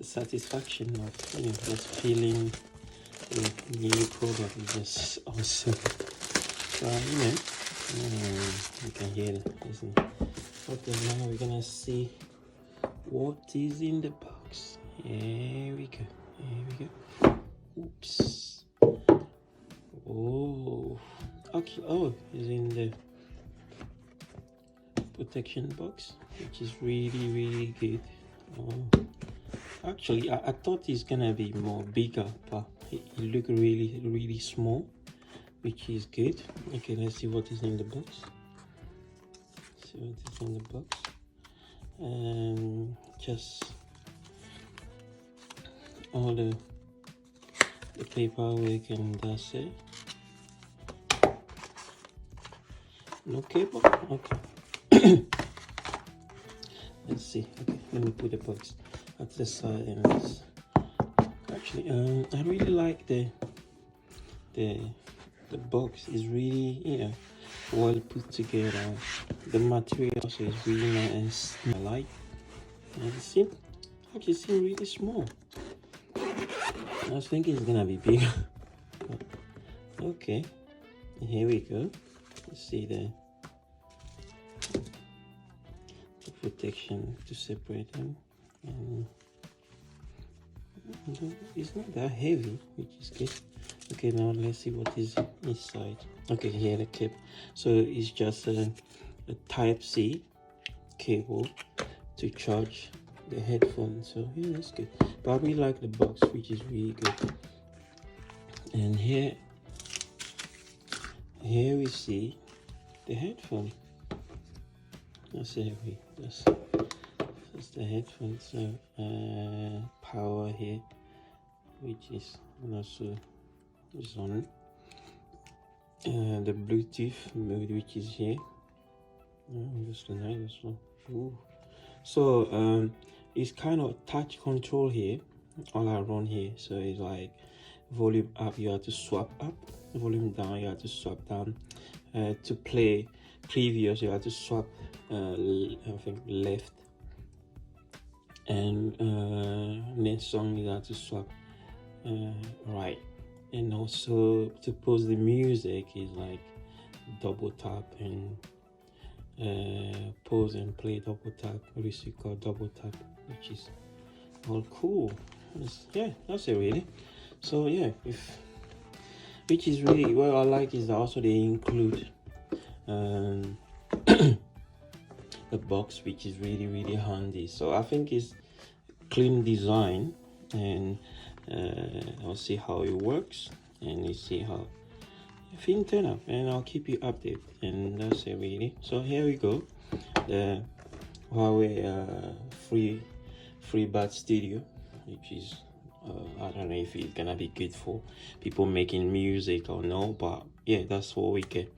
the satisfaction of just feeling a new product is just awesome. So you can hear it, isn't it? Okay, now we're gonna see what is in the box. Here we go. Here we go. Oops. Oh, okay. Oh, it's in the protection box, which is really good. Oh, actually, I thought it's gonna be more bigger, but it look really small, which is good. Okay, let's see what is in the box. See what is in the box. Just all the paperwork, and that's it. No cable. Okay. Let's see. Okay, let me put the box at the side. And let's actually, I really like the box. Is really well put together. The material also is really nice. I like. And it seems actually seems really small. I was thinking it's gonna be bigger. Okay, here we go. Let's see the protection to separate them, and it's not that heavy, which is good. Okay, now let's see what is inside. Okay, here the cable. So it's just a type C cable to charge the headphone. So yeah, that's good. But I really like the box, which is really good. And here we see the headphone. That's the headphone. So power here, which is also is on. The Bluetooth mode, which is here. Just a nice one. Ooh. So it's kind of touch control here all around here. So it's like volume up, you have to swap up. Volume down, you have to swap down. To play previous, you have to swap I think left, and next song you have to swap right. And also to pause the music is like double tap, and pause and play double tap, which is called double tap, which is all cool. Yeah, that's it really. So yeah, which is really what I like is also they include the box, which is really handy. So I think it's clean design, and I'll see how it works, and you see how things turn up, and I'll keep you updated. And that's it really. So here we go, the Huawei Freebuds Studio, which is I don't know if it's gonna be good for people making music or no, but yeah, that's what we get.